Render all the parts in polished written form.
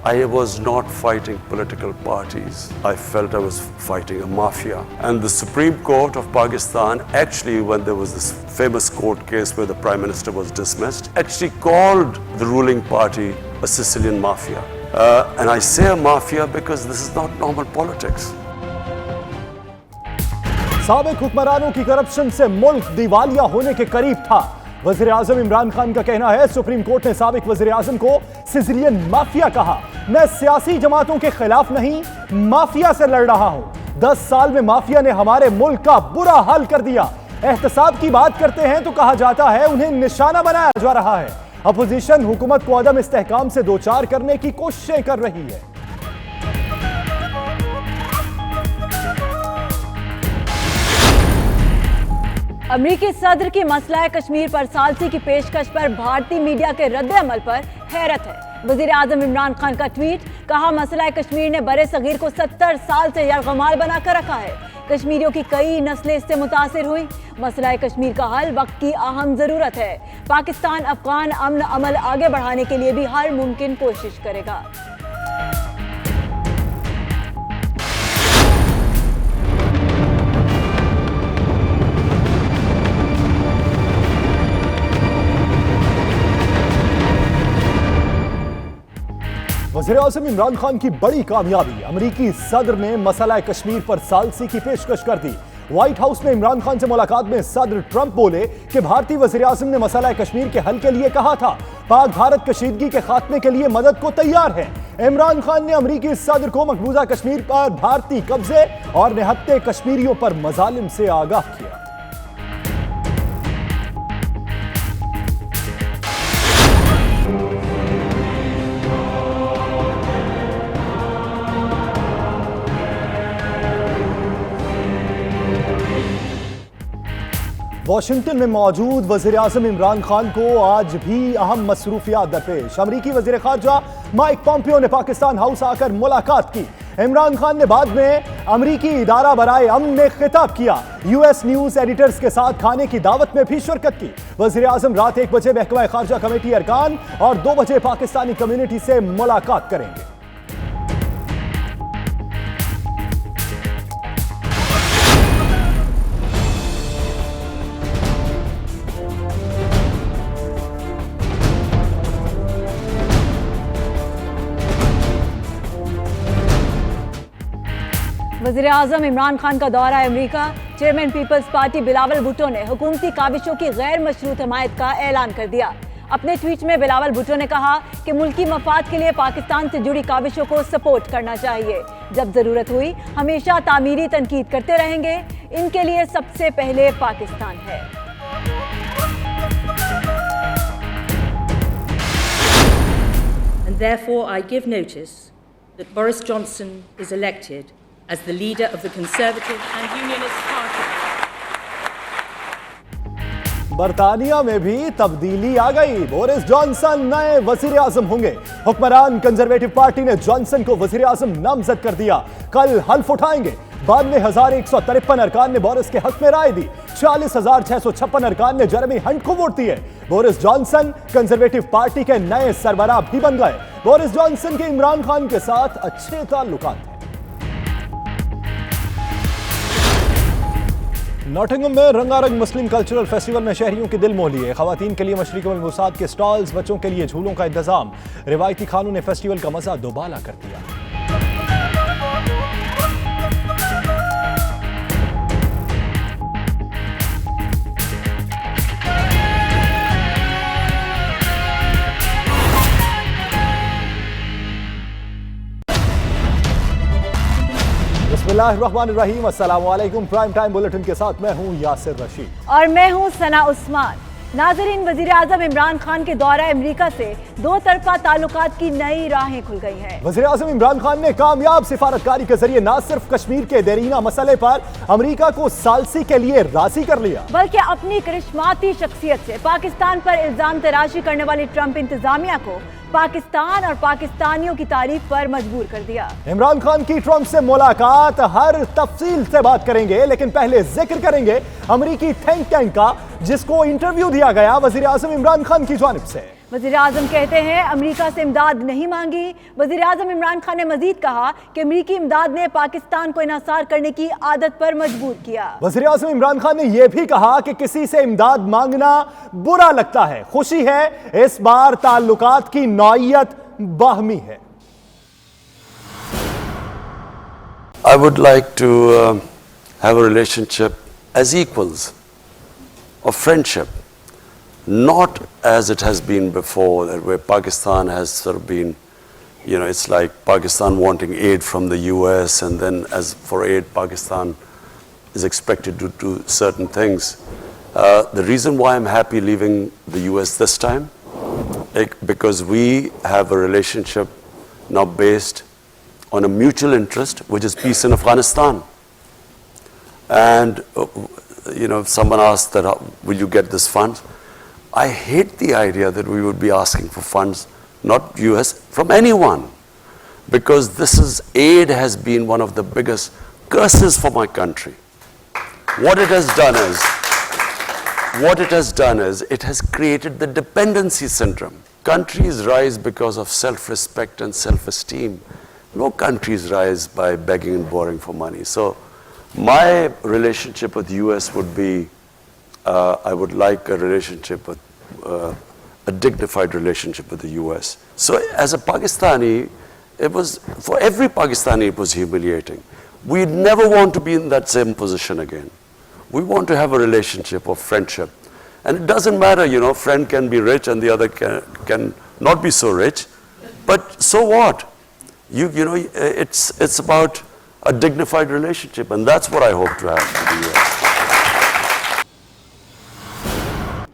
I was not fighting political parties. I felt I was fighting a mafia. And the Supreme Court of Pakistan, actually, when there was this famous court case where the Prime Minister was dismissed, actually called the ruling party a Sicilian mafia. And I say a mafia because this is not normal politics. साबिक हुक्मरानों की corruption से मुल्क दिवालिया होने के करीब था। वज़ीर आज़म इमरान खान का कहना है सुप्रीम कोर्ट ने साबिक वज़ीर आज़म को सिसिलियन माफिया कहा। मैं सियासी जमातों के खिलाफ नहीं, माफिया से लड़ रहा हूं। 10 साल में माफिया ने हमारे मुल्क का बुरा हाल कर दिया। एहतसाब की बात करते हैं तो कहा जाता है उन्हें निशाना बनाया जा रहा है। अपोजिशन हुकूमत को अदम इस्तेहकाम से दो चार करने की कोशिशें कर रही है। अमरीकी सदर की मसला कश्मीर पर सालसी की पेशकश पर भारतीय मीडिया के रद्द-ए-अमल पर हैरत है। वज़ीर आज़म इमरान खान का ट्वीट, कहा मसला कश्मीर ने बड़े सगीर को 70 साल से यरगमाल बनाकर रखा है। कश्मीरियों की कई नस्लें इससे मुतासिर हुई। मसला कश्मीर का हल वक्त की अहम ज़रूरत है। पाकिस्तान अफगान अमन अमल आगे बढ़ाने के लिए भी हर मुमकिन कोशिश करेगा। वज़ीर आज़म इमरान खान की बड़ी कामयाबी, अमरीकी सदर ने मसला कश्मीर पर सालसी की पेशकश कर दी। व्हाइट हाउस में इमरान खान से मुलाकात में सदर ट्रंप बोले कि भारतीय वज़ीर आज़म ने मसला कश्मीर के हल के लिए कहा था, पाक भारत कशीदगी के खात्मे के लिए मदद को तैयार है। इमरान खान ने अमरीकी सदर को मकबूजा कश्मीर पर भारतीय कब्जे और निहत्ते कश्मीरियों पर मजालिम से आगाह किया। वाशिंगटन में मौजूद वज़ीर आज़म इमरान खान को आज भी अहम मसरूफियात दरपेश। अमरीकी वज़ीर ख़ारजा माइक पॉम्पियो ने पाकिस्तान हाउस आकर मुलाकात की। इमरान खान ने बाद में अमरीकी इदारा बराए अमन में खिताब किया। यूएस न्यूज़ एडिटर्स के साथ खाने की दावत में भी शिरकत की। वज़ीर आज़म रात 1 बजे महकमा ख़ारजा कमेटी अरकान और 2 बजे पाकिस्तानी कम्युनिटी से मुलाकात करेंगे। वज़ीर आज़म इमरान खान का दौरा America. Chairman Peoples Party Bilawal Bhutto ने हुकूमती काविशों की गैर मशरूत हमायत का ऐलान कर दिया। अपने ट्वीट में बिलावल भुट्टो ने कहा कि मुल्की मफाद के लिए पाकिस्तान से जुड़ी काविशों को सपोर्ट करना चाहिए। जब ज़रूरत हुई हमेशा तामीरी तनकीद करते रहेंगे। इनके लिए सबसे पहले पाकिस्तान है। And therefore I give notice that Boris Johnson is elected as the leader of the Conservative and Unionist Party. बरतानिया में भी तब्दीली आ गई। बोरिस जॉनसन नए वजीर आजम होंगे। हुक्मरान कंजर्वेटिव पार्टी ने जॉनसन को वजीर आजम नामजद कर दिया। कल हल्फ उठाएंगे। 92,153 अरकान ने बोरिस के हक में राय दी। 40,656 अरकान ने जेरेमी हंट को वोट दिए। बोरिस जॉनसन कंजर्वेटिव पार्टी के नए सरबराह भी बन गए। बोरिस जॉनसन के इमरान खान के साथ अच्छे ताल्लुकात हैं। नॉटिंघम में रंगारंग मुस्लिम कल्चरल फेस्टिवल में शहरियों के दिल मोह लिए। खवातीन के लिए मशरक़ी मलबूसात के स्टॉल्स, बच्चों के लिए झूलों का इंतजाम। रिवायती खानों ने फेस्टिवल का मजा दोबाला कर दिया। बिस्मिल्लाहिर्रहमानिर्रहीम, अस्सलाम वालेकुम। प्राइम टाइम बुलेटिन के साथ मैं हूं यासिर रशीद और मैं हूं सना उस्मान। नाज़रीन, वज़ीर आज़म इमरान खान के दौरा अमेरिका से दो तरफा ताल्लुकात की नई राहें खुल गई हैं। वज़ीर आज़म इमरान खान ने कामयाब सिफारतकारी के जरिए न सिर्फ कश्मीर के देरीना मसले पर अमेरिका को सालसी के लिए राजी कर लिया, बल्कि अपनी करिश्माती शख्सियत से पाकिस्तान पर इल्जाम तराशी करने वाली ट्रंप इंतजामिया को पाकिस्तान और पाकिस्तानियों की तारीफ पर मजबूर कर दिया। इमरान खान की ट्रंप से मुलाकात, हर तफसील से बात करेंगे, लेकिन पहले जिक्र करेंगे अमेरिकी थिंक टैंक का, जिसको इंटरव्यू दिया गया वज़ीर आज़म इमरान खान की जानिब से। वज़ीर आज़म कहते हैं अमेरिका से इमदाद नहीं मांगी। वज़ीर आज़म इमरान खान ने मजीद कहा कि अमेरिकी इमदाद ने पाकिस्तान को इन्हिसार करने की आदत पर मजबूर किया। वज़ीर आज़म इमरान खान ने यह भी कहा कि किसी से इमदाद मांगना बुरा लगता है, खुशी है इस बार ताल्लुकात की नौइयत बाहमी है। I would like to have a relationship as equals, of friendship, not as it has been before, where Pakistan has sort of been, it's like Pakistan wanting aid from the US, and then as for aid, Pakistan is expected to do certain things. The reason why I'm happy leaving the US this time, because we have a relationship now based on a mutual interest, which is peace in Afghanistan. And, if someone asked that, will you get this funds? I hate the idea that we would be asking for funds, not US, from anyone. Because aid has been one of the biggest curses for my country. What it has done is, it has created the dependency syndrome. Countries rise because of self-respect and self-esteem. No countries rise by begging and borrowing for money. So my relationship with the US would be, I would like a relationship with, a dignified relationship with the US. So as a Pakistani, for every Pakistani, it was humiliating. We never want to be in that same position again. We want to have a relationship of friendship. And it doesn't matter, friend can be rich and the other can not be so rich. But so what? It's about a dignified relationship, and that's what I hope to have with the US.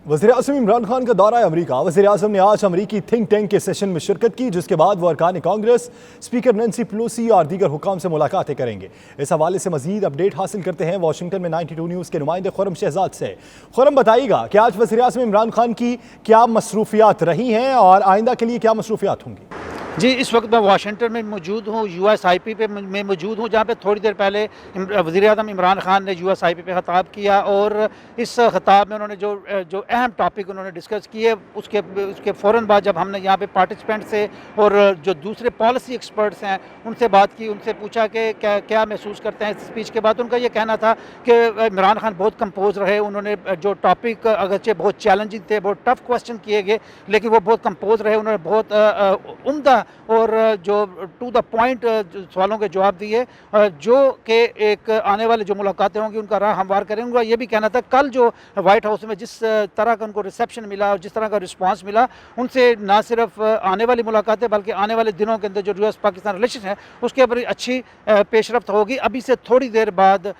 वज़ीर आज़म इमरान खान का दौरा America. वज़ीर आज़म ने आज अमेरिकी think tank के session में शिरकत की, जिसके बाद वो अरकान कांग्रेस, स्पीकर नैंसी पेलोसी और दीगर हुकाम से मुलाकातें करेंगे। इस हवाले से मजीद अपडेट हासिल करते हैं वाशिंगटन में 92 न्यूज़ के नुमाइंदे खुरम शहजाद से। खुरम, बताइएगा कि आज वज़ीर आज़म इमरान खान की क्या मसरूफियात रही हैं और आइंदा के लिए क्या मसरूफियात होंगी? जी, इस वक्त मैं वाशिंगटन में मौजूद हूँ, USIP पे मैं मौजूद हूँ, जहाँ पे थोड़ी देर पहले वज़ीर आज़म इमरान खान ने USIP पे ख़िताब किया और इस ख़िताब में उन्होंने जो अहम टॉपिक उन्होंने डिस्कस किए, उसके फ़ौरन बाद जब हमने यहाँ पे पार्टिसिपेंट से और जो दूसरे पॉलिसी एक्सपर्ट्स हैं उनसे बात की, उनसे पूछा कि क्या महसूस करते हैं इस स्पीच के बाद। उनका ये कहना था कि इमरान खान बहुत कंपोज रहे, उन्होंने जो टॉपिक अगरचे बहुत चैलेंजिंग थे, बहुत टफ क्वेश्चन किए गए, लेकिन वो बहुत कंपोज रहे, उन्होंने बहुत उम्दा और जो टू द पॉइंट सवालों के जवाब दिए, जो कि एक आने वाले जो मुलाकातें होंगी उनका राह हमवार करेंगे। उनका ये भी कहना था कल जो वाइट हाउस में जिस तरह का उनको रिसेप्शन मिला और जिस तरह का रिस्पांस मिला, उनसे ना सिर्फ आने वाली मुलाकातें बल्कि आने वाले दिनों के अंदर जो US पाकिस्तान रिलेशन है उसके ऊपर अच्छी पेशरफ्त होगी। अभी से थोड़ी देर बाद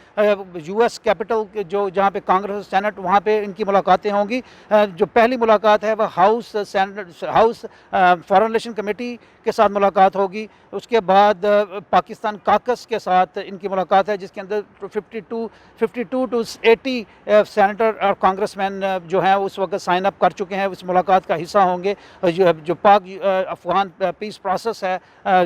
US कैपिटल जो जहाँ पे कांग्रेस और सेनेट, वहाँ पे इनकी मुलाकातें होंगी। जो पहली मुलाकात है वह हाउस फॉरेन रिलेशन कमेटी के साथ मुलाकात होगी। उसके बाद पाकिस्तान काकस के साथ इनकी मुलाकात है, जिसके अंदर 52 to 80 सेनेटर और कांग्रेसमैन जो हैं उस वक्त साइन अप कर चुके हैं, इस मुलाकात का हिस्सा होंगे। जो पाक अफगान पीस प्रोसेस है,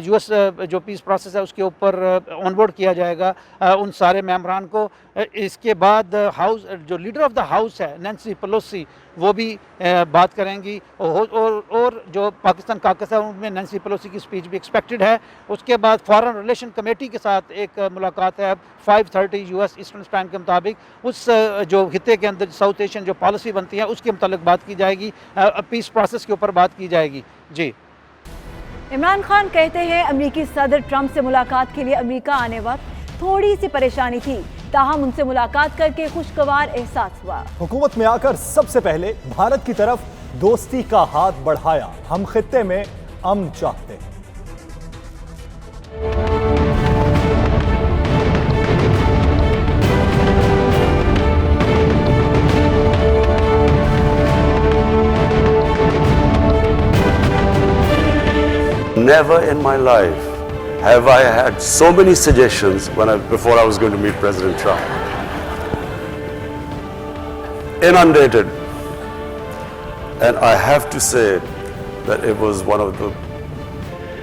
US जो पीस प्रोसेस है उसके ऊपर ऑनबोर्ड किया जाएगा उन सारे मेंबरान को। इसके बाद हाउस जो लीडर ऑफ द हाउस है नैंसी पेलोसी, वो भी बात करेंगी और जो पाकिस्तान काकस है उनमें नैंसी पेलोसी की स्पीच भी एक्सपेक्टेड है। उसके बाद फॉरेन रिलेशन कमेटी के साथ एक मुलाकात है 5:30 US ईस्टर्न टाइम के मुताबिक। उस जो खिते के अंदर साउथ एशियन जो पॉलिसी बनती है उसके मुतालिक बात की जाएगी, पीस प्रोसेस के ऊपर बात की जाएगी। जी, इमरान खान कहते हैं अमेरिकी सदर ट्रंप से मुलाकात के लिए अमेरिका आने वक्त थोड़ी सी परेशानी थी, ताहम उनसे मुलाकात करके खुशगवार एहसास हुआ। हुकूमत में आकर सबसे पहले भारत की तरफ दोस्ती का हाथ बढ़ाया, हम खित्ते में अमन चाहते हैं। Never in my life have I had so many suggestions before I was going to meet President Trump. Inundated. And I have to say that it was one of the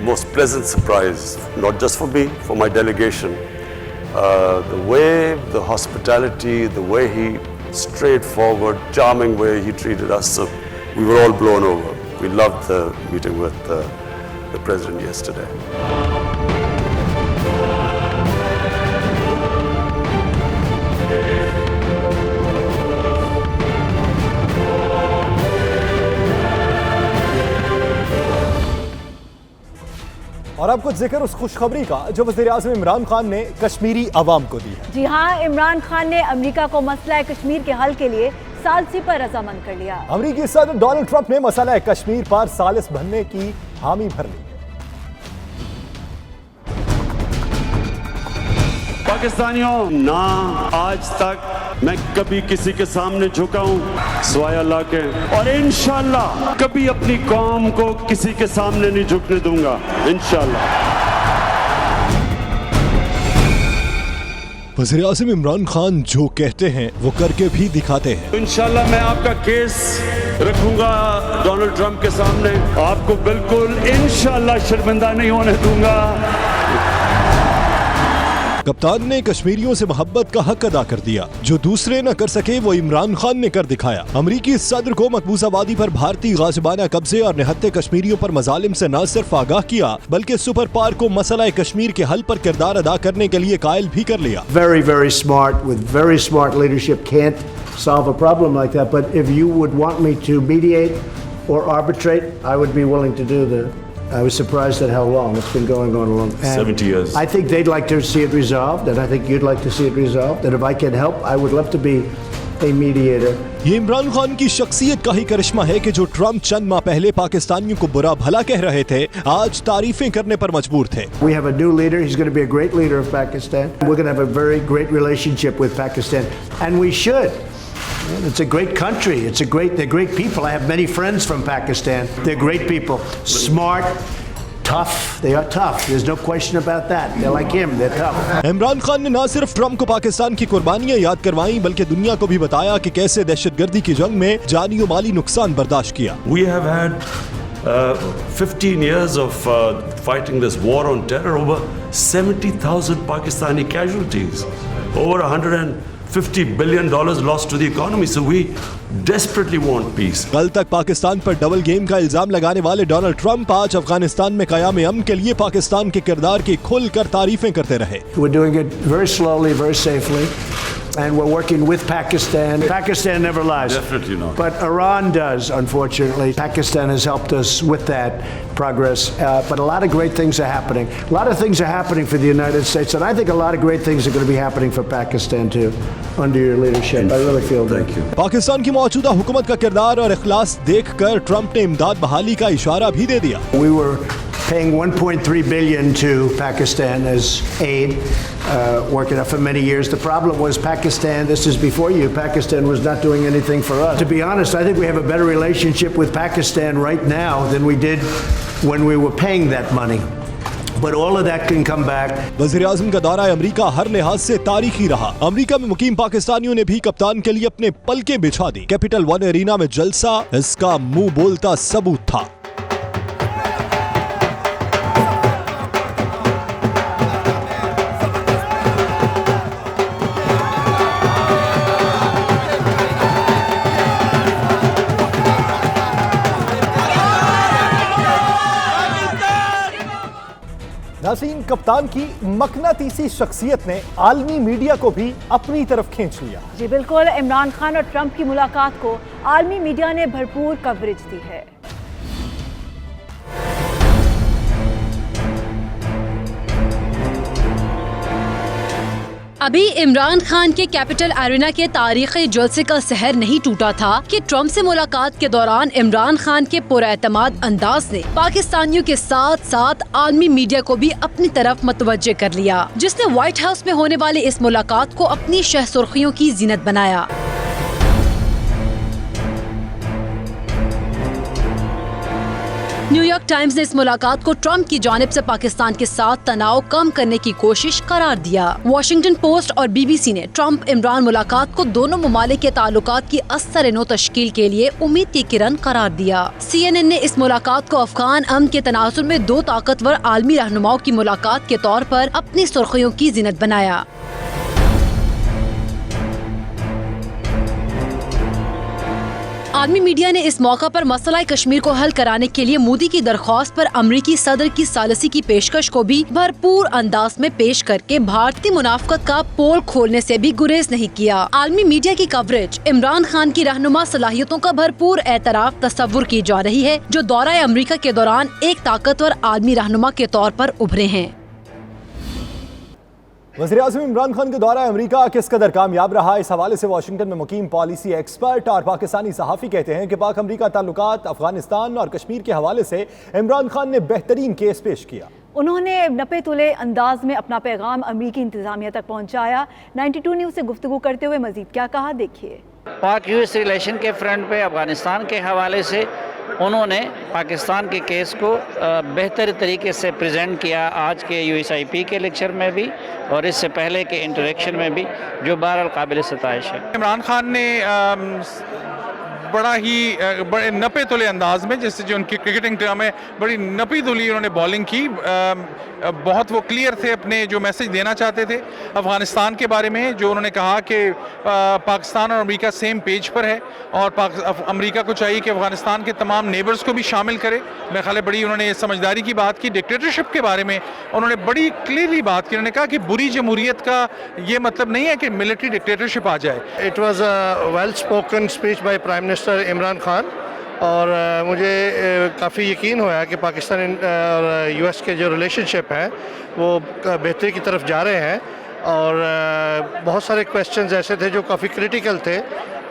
most pleasant surprises, not just for me, for my delegation. The way, the hospitality, the way straightforward, charming way he treated us, so we were all blown over. We loved the meeting with the President yesterday. और अब कुछ जिक्र उस खुशखबरी का जो वज़ीर-ए-आज़म इमरान खान ने कश्मीरी अवाम को दी है। जी हाँ, इमरान खान ने अमेरिका को मसला कश्मीर के हल के लिए सालसी पर रजामंद कर लिया। अमेरिकी सदर डोनाल्ड ट्रंप ने मसला कश्मीर पर सालिस बनने की हामी भर ली। पाकिस्तानियों, ना आज तक मैं कभी किसी के सामने झुका हूं सिवाय अल्लाह के, और इंशाअल्लाह कभी अपनी कौम को किसी के सामने नहीं झुकने दूंगा, इंशाअल्लाह। वज़ीर-ए-आज़म इमरान खान जो कहते हैं वो करके भी दिखाते हैं। इंशाअल्लाह मैं आपका केस रखूंगा डोनाल्ड ट्रंप के सामने, आपको बिल्कुल इंशाअल्लाह शर्मिंदा नहीं होने दूंगा। कप्तान ने कश्मीरियों से मोहब्बत का हक अदा कर दिया, जो दूसरे न कर सके वो इमरान खान ने कर दिखाया। अमरीकी सदर को मकबूजा वादी पर भारतीय गाजिबाना कब्जे और निहत्ते कश्मीरियों पर मजालिम से न सिर्फ आगाह किया बल्कि सुपर पावर को मसला कश्मीर के हल पर किरदार अदा करने के लिए कायल भी कर लिया। Very, very smart, with very smart leadership, can't solve a problem like that. But if you would want me to mediate or arbitrate, I would be willing to do that. I was surprised at how long it's been going on a long time. 70 years. I think they'd like to see it resolved, and I think you'd like to see it resolved. And if I can help, I would love to be a mediator. ये इमरान खान की शख्सियत का ही करिश्मा है कि जो Trump चंद माह पहले पाकिस्तानियों को बुरा भला कह रहे थे, आज तारीफें करने पर मजबूर थे। We have a new leader. He's going to be a great leader of Pakistan. We're going to have a very great relationship with Pakistan, and we should. It's a great country. They're great people. I have many friends from Pakistan. They're great people. Smart, tough. They are tough. There's no question about that. They're like him. They're tough. Imran Khan ने न सिर्फ Trump को पाकिस्तान की कुर्बानियां याद करवाई बल्कि दुनिया को भी बताया कि कैसे दहशतगर्दी की जंग में जानी और माली नुकसान बर्दाश्त किया। We have had 15 years of fighting this war on terror, over 70,000 Pakistani casualties, over $150 billion lost to the economy. So we desperately want peace. कल तक पाकिस्तान पर डबल गेम का इल्जाम लगाने वाले डोनाल्ड ट्रंप आज अफगानिस्तान में क़याम अमन के लिए पाकिस्तान के किरदार की खुलकर तारीफें करते रहे। We're doing it very slowly, very safely. And we're working with Pakistan. Pakistan never lies. Definitely not. But Iran does, unfortunately. Pakistan has helped us with that progress. But a lot of great things are happening. A lot of things are happening for the United States. And I think a lot of great things are going to be happening for Pakistan too, under your leadership. I really feel that. Thank you. Pakistan की मौजूदा हुकूमत का किरदार और इखलास देखकर Trump ने इमदाद बहाली का इशारा भी दे दिया। We were paying $1.3 billion to Pakistan as aid, working out for many years. The problem was Pakistan, this is before you, Pakistan was not doing anything for us. To be honest, I think we have a better relationship with Pakistan right now than we did when we were paying that money. But all of that can come back. वज़ीर-ए-आज़म का दौरा America हर लिहाज से तारीखी रहा। America में मुकीम पाकिस्तानियों ने भी कप्तान के लिए अपने पलके बिछा दी। कैपिटल वन एरिना में जलसा इसका मुंह बोलता सबूत था। नाज़रीन, कप्तान की मकनातीसी शख्सियत ने आलमी मीडिया को भी अपनी तरफ खींच लिया। जी बिल्कुल, इमरान खान और ट्रंप की मुलाकात को आलमी मीडिया ने भरपूर कवरेज दी है। अभी इमरान खान के कैपिटल एरिना के तारीखी जलसे का सहर नहीं टूटा था कि ट्रंप से मुलाकात के दौरान इमरान खान के पुरएतमाद अंदाज ने पाकिस्तानियों के साथ साथ आलमी मीडिया को भी अपनी तरफ मतवज्जे कर लिया, जिसने व्हाइट हाउस में होने वाली इस मुलाकात को अपनी शह सुर्खियों की जीनत बनाया। न्यूयॉर्क टाइम्स ने इस मुलाकात को ट्रंप की जानिब से पाकिस्तान के साथ तनाव कम करने की कोशिश करार दिया। वॉशिंगटन पोस्ट और बीबीसी ने ट्रंप इमरान मुलाकात को दोनों ममालिक के ताल्लुकात की असर-ए-नो तश्कील के लिए उम्मीद की किरण करार दिया। CNN ने इस मुलाकात को अफगान अमन के तनाजुर में दो ताकतवर आलमी रहनुमाओं की मुलाकात के तौर पर अपनी सुर्खियों की जीनत बनाया। عالمی میڈیا نے اس موقع پر مسئلہ کشمیر کو حل کرانے کے لیے مودی کی درخواست پر امریکی صدر کی ثالثی کی پیشکش کو بھی بھرپور انداز میں پیش کر کے بھارتی منافقت کا پول کھولنے سے بھی گریز نہیں کیا۔ عالمی میڈیا کی کوریج عمران خان کی رہنما صلاحیتوں کا بھرپور اعتراف تصور کی جا رہی ہے، جو دورہ امریکہ کے دوران ایک طاقتور عالمی رہنما کے طور پر ابھرے ہیں۔ وزیراعظم عمران خان کا دورہ امریکہ کس قدر کامیاب رہا، اس حوالے سے واشنگٹن میں مقیم پالیسی ایکسپرٹ اور پاکستانی صحافی کہتے ہیں کہ پاک امریکہ تعلقات، افغانستان اور کشمیر کے حوالے سے عمران خان نے بہترین کیس پیش کیا۔ انہوں نے نپے تلے انداز میں اپنا پیغام امریکی انتظامیہ تک پہنچایا۔ 92 نیوز سے گفتگو کرتے ہوئے مزید کیا کہا، دیکھیے۔ پاک یو ایس ریلیشن کے فرنٹ پہ افغانستان کے حوالے سے انہوں نے پاکستان کے کیس کو بہتر طریقے سے پریزنٹ کیا، آج کے یو ایس آئی پی کے لیکچر میں بھی اور اس سے پہلے کے انٹریکشن میں بھی، جو بہرحال قابل ستائش ہے۔ عمران خان نے بڑا ہی بڑے نپے تلے انداز میں، جیسے جو ان کی کرکٹنگ ٹرم ہے، بڑی نپی تلی انہوں نے بالنگ کی، بہت وہ کلیئر تھے اپنے جو میسج دینا چاہتے تھے افغانستان کے بارے میں، جو انہوں نے کہا کہ پاکستان اور امریکہ سیم پیج پر ہے اور امریکہ کو چاہیے کہ افغانستان کے تمام نیبرز کو بھی شامل کرے۔ میرے خیال ہے بڑی انہوں نے سمجھداری کی بات کی۔ ڈکٹیٹرشپ کے بارے میں انہوں نے بڑی کلیئرلی بات کی، انہوں نے کہا کہ بری جمہوریت کا یہ مطلب نہیں ہے کہ ملٹری ڈکٹیٹرشپ آ جائے۔ It was a well spoken speech by Prime Minister Imran Khan, اور مجھے کافی یقین ہوا کہ پاکستان اور یو ایس کے جو ریلیشن شپ ہیں وہ بہتری کی طرف جا رہے ہیں، اور بہت سارے کویسچنز ایسے تھے جو کافی کریٹیکل تھے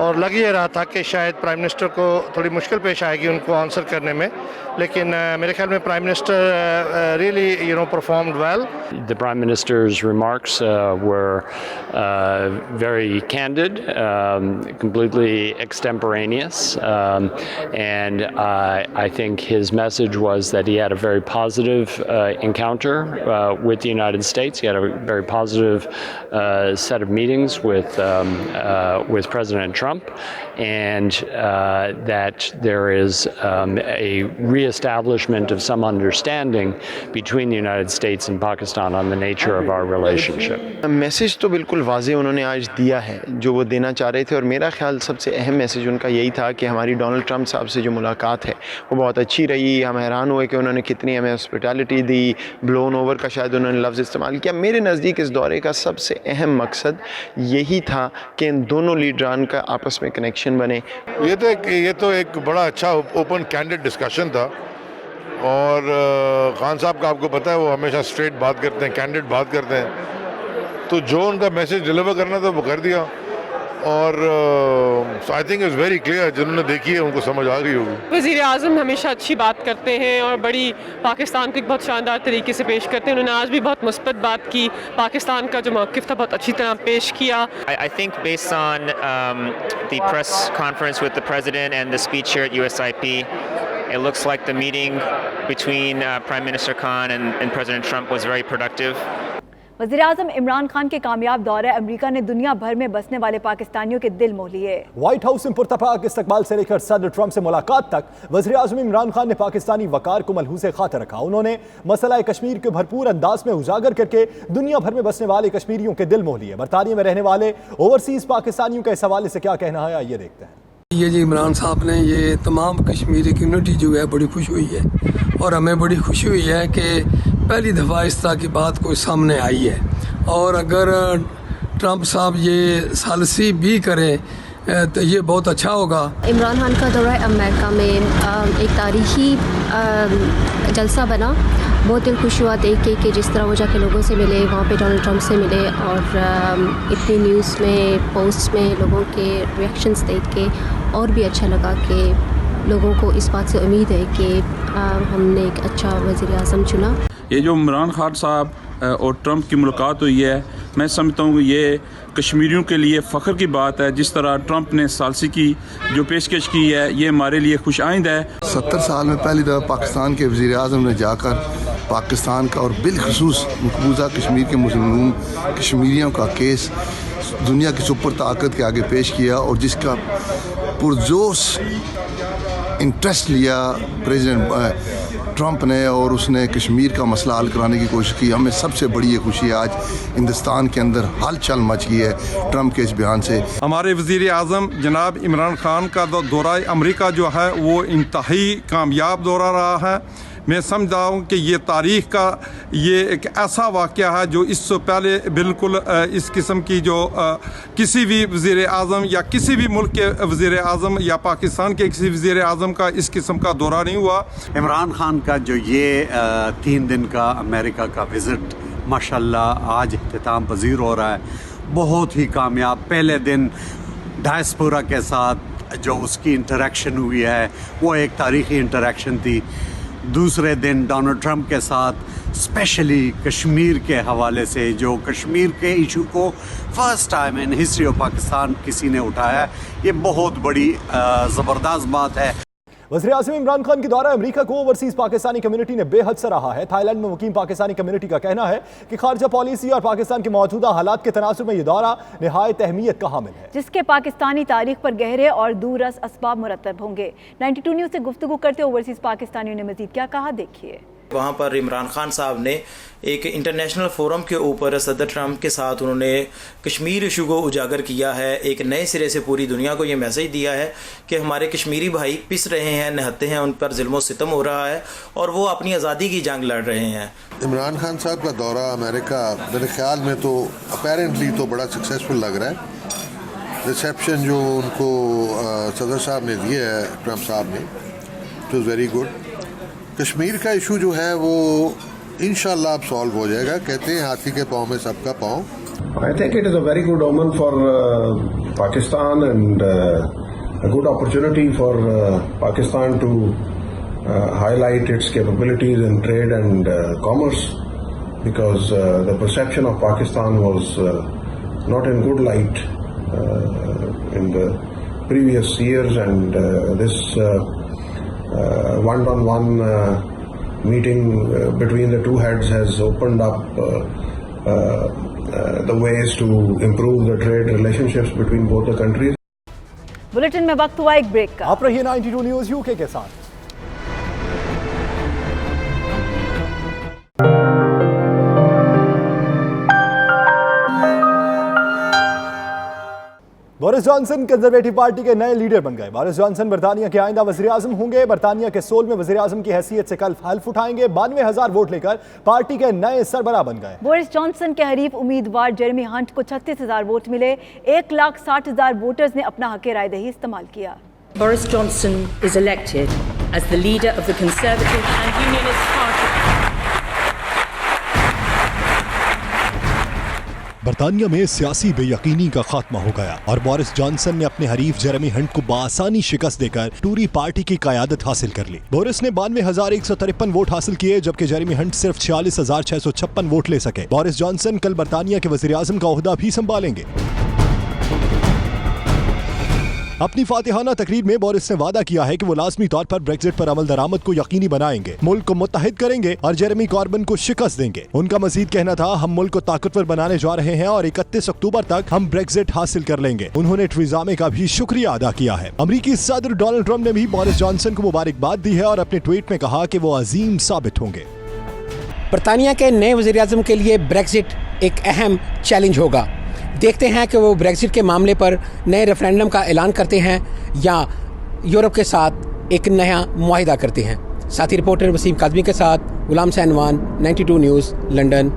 اور لگ یہ رہا تھا کہ شاید پرائم منسٹر کو تھوڑی مشکل پیش آئے گی ان کو آنسر کرنے میں، لیکن میرے خیال میں prime minister really performed well. The Prime Minister's remarks were very candid, completely extemporaneous, and I think his message was that he had a very positive encounter with the United States. He had a very positive set of meetings with President Trump, and that there is a re-establishment of some understanding between the United States and Pakistan on the nature of our relationship. Message تو بالکل واضح انہوں نے آج دیا ہے جو وہ دینا چاہ رہے تھے، اور میرا خیال سب سے اہم میسیج ان کا یہی تھا کہ ہماری ڈونلڈ ٹرمپ صاحب سے جو ملاقات ہے وہ بہت اچھی رہی۔ ہم حیران ہوئے کہ انہوں نے کتنی ہمیں ہاسپٹیلٹی دی، بلون اوور کا شاید انہوں نے لفظ استعمال کیا۔ میرے نزدیک اس دورے کا سب سے اہم مقصد یہی تھا کہ ان دونوں لیڈران کا آپس میں کنیکشن بنے۔ یہ تو ایک بڑا اچھا اوپن کینڈیڈ ڈسکشن تھا، اور خان صاحب کا آپ کو پتہ ہے وہ ہمیشہ اسٹریٹ بات کرتے ہیں، کینڈیڈ بات کرتے ہیں، تو جو ان کا میسج ڈلیور کرنا تھا وہ کر دیا، اور I think it's very clear, جنہوں نے دیکھی ہے ان کو سمجھ آ گئی ہوگی۔ وزیر اعظم ہمیشہ اچھی بات کرتے ہیں اور بڑی پاکستان کو ایک بہت شاندار طریقے سے پیش کرتے ہیں۔ انہوں نے آج بھی بہت مثبت بات کی، پاکستان کا جو موقف تھا بہت اچھی طرح پیش کیا۔ I think based on the press conference with the president and the speech here at USIP, it looks like the meeting between Prime Minister Khan and President Trump was very productive. وزیراعظم عمران خان کے کامیاب دورہ امریکہ نے دنیا بھر میں بسنے والے پاکستانیوں کے دل موہ لیے۔ وائٹ ہاؤس میں پرتپاک استقبال سے لے کر صدر ٹرمپ سے ملاقات تک وزیراعظم عمران خان نے پاکستانی وقار کو ملحوظ خاطر رکھا۔ انہوں نے مسئلہ کشمیر کے بھرپور انداز میں اجاگر کر کے دنیا بھر میں بسنے والے کشمیریوں کے دل موہ لیے۔ برطانیہ میں رہنے والے اوورسیز پاکستانیوں کا اس حوالے سے کیا کہنا ہے، آئیے دیکھتے ہیں۔ یہ جی عمران صاحب نے یہ تمام کشمیری کمیونٹی جو ہے بڑی خوش ہوئی ہے، اور ہمیں بڑی خوشی ہوئی ہے کہ پہلی دفعہ اس طرح کی بات کوئی سامنے آئی ہے، اور اگر ٹرمپ صاحب یہ ثالثی بھی کریں تو یہ بہت اچھا ہوگا۔ عمران خان کا دورہ امریکہ میں ایک تاریخی جلسہ بنا، بہت دل خوش ہوا دیکھ کے کہ جس طرح وہ جا کے لوگوں سے ملے، وہاں پہ ڈونلڈ ٹرمپ سے ملے، اور اتنی نیوز میں پوسٹ میں لوگوں کے ریئیکشنز دیکھ کے اور بھی اچھا لگا کہ لوگوں کو اس بات سے امید ہے کہ ہم نے ایک اچھا وزیر اعظم چنا۔ یہ جو عمران خان صاحب اور ٹرمپ کی ملاقات ہوئی ہے، میں سمجھتا ہوں کہ یہ کشمیریوں کے لیے فخر کی بات ہے۔ جس طرح ٹرمپ نے ثالثی کی جو پیشکش کی ہے، یہ ہمارے لیے خوش آئند ہے۔ 70 سال میں پہلی دفعہ پاکستان کے وزیر اعظم نے جا کر پاکستان کا اور بالخصوص مقبوضہ کشمیر کے مسلمان کشمیریوں کا کیس دنیا کی سپر طاقت کے آگے پیش کیا، اور جس کا پرجوش इंटरेस्ट लिया प्रेसिडेंट ट्रंप ने और उसने कश्मीर का मसला हल कराने की कोशिश की। हमें सबसे बड़ी ये खुशी है आज हिंदुस्तान के अंदर हलचल मच गई है ट्रंप के इस बयान से। हमारे वज़ीर आज़म जनाब इमरान खान का दौरा अमेरिका जो है वो इंतहाई कामयाब दौरा रहा है। मैं समझता हूँ कि ये तारीख़ का ये एक ऐसा वाक़या है जो इससे पहले बिल्कुल इस किस्म की जो किसी भी वज़ीर आज़म या किसी भी मुल्क के वज़ीर आज़म या पाकिस्तान के किसी वज़ीर आज़म का इस किस्म का दौरा नहीं हुआ। इमरान खान का जो ये 3 दिन का अमेरिका का विज़िट माशाल्लाह आज इख्तिताम पजीर हो रहा है, बहुत ही कामयाब। पहले दिन डायस्पोरा के साथ जो उसकी इंटरेक्शन हुई है वो एक तारीख़ी इंटरेक्शन थी। दूसरे दिन डोनाल्ड ट्रंप के साथ स्पेशली कश्मीर के हवाले से जो कश्मीर के इशू को first time in history of Pakistan किसी ने उठाया, ये बहुत बड़ी ज़बरदस्त बात है। वज़ीर-ए-आज़म इमरान खान के दौरा अमेरिका को ओवरसीज पाकिस्तानी कम्युनिटी ने बेहद सराहा है। थाईलैंड में मुकीम पाकिस्तानी कम्युनिटी का कहना है कि खारजा पॉलिसी और पाकिस्तान के मौजूदा हालात के तनासुर में यह दौरा निहायत अहमियत का हामिल है, जिसके पाकिस्तानी तारीख पर गहरे और दूररस असबाब मुरतब होंगे। 92 न्यूज़ से गुफ्तगू करते ओवरसीज पाकिस्तानियों ने मजीद क्या कहा, देखिए। वहाँ पर इमरान खान साहब ने एक इंटरनेशनल फोरम के ऊपर सदर ट्रंप के साथ उन्होंने कश्मीर इशू को उजागर किया है। एक नए सिरे से पूरी दुनिया को ये मैसेज दिया है कि हमारे कश्मीरी भाई पिस रहे हैं, निहत्ते हैं, उन पर जुल्म सितम हो रहा है और वो अपनी आज़ादी की जंग लड़ रहे हैं। इमरान खान साहब का दौरा अमेरिका मेरे ख्याल में तो अपेरेंटली तो बड़ा सक्सेसफुल लग रहा है। रिसेप्शन जो उनको सदर साहब ने दिया है, ट्रंप साहब ने, it was very good. Kashmir का इशू जो है वो इंशाल्लाह अब सॉल्व हो जाएगा। कहते हैं हाथी के पाँव में सबका पाँव। I think it is a very good omen for Pakistan and a good opportunity for Pakistan to highlight its capabilities in trade and commerce, because the perception of Pakistan was not in good light in the previous years, and this one-on-one meeting between the two heads has opened up the ways to improve the trade relationships between both the countries. Bulletin में वक्त हुआ एक break का। आप रहिए 92 news UK के साथ। Boris Johnson conservative party के नए लीडर बन गए। बोरिस जॉनसन बरतानिया के आइंदा वज़ीर आज़म होंगे। बरतानिया के सोल में वज़ीर आज़म की हैसियत से कल हल्फ उठाएंगे। 92,000 वोट लेकर पार्टी के नए सरबराह बन गए। बोरिस जॉनसन के हरीफ उम्मीदवार जेरेमी हंट को 36,000 वोट मिले। 1,60,000 वोटर्स ने अपना हक़ राय दही इस्तेमाल किया। Boris Johnson is elected as the leader of the Conservative and Unionist Party. बरतानिया में सियासी बेयकीनी का खात्मा हो गया और बोरिस जॉनसन ने अपने हरीफ जेरेमी हंट को बआसानी शिकस्त देकर टूरी पार्टी की क़यादत हासिल कर ली। बोरिस ने 92,153 वोट हासिल किए, जबकि जेरेमी हंट सिर्फ 46,656 वोट ले सके। बोरिस जॉनसन कल बरतानिया के वज़ीर आज़म का ओहदा भी संभालेंगे। अपनी फातिहाना तकरीर में बोरिस ने वादा किया है कि वो लाजमी तौर पर ब्रेक्जिट पर अमल दरामद को यकीनी बनाएंगे, मुल्क को मुत्तहिद करेंगे और जेरेमी कॉर्बन को शिकस्त देंगे। उनका मजीद कहना था, हम मुल्क को ताकतवर बनाने जा रहे हैं और 31 अक्टूबर तक हम ब्रेक्जिट हासिल कर लेंगे। उन्होंने ट्वीज़ा मे का भी शुक्रिया अदा किया है। अमरीकी सदर डोनाल्ड ट्रंप ने भी बोरिस जॉनसन को मुबारकबाद दी है और अपने ट्वीट में कहा कि वो अजीम साबित होंगे। बरतानिया के नए वज़ीर आज़म के लिए ब्रेक्जिट एक अहम चैलेंज होगा। देखते हैं कि वो ब्रेक्जिट के मामले पर नए रेफरेंडम का ऐलान करते हैं या यूरोप के साथ एक नया मुआहिदा करते हैं। साथी रिपोर्टर वसीम काज़मी के साथ गुलाम सैनवान, 92 न्यूज़, लंदन।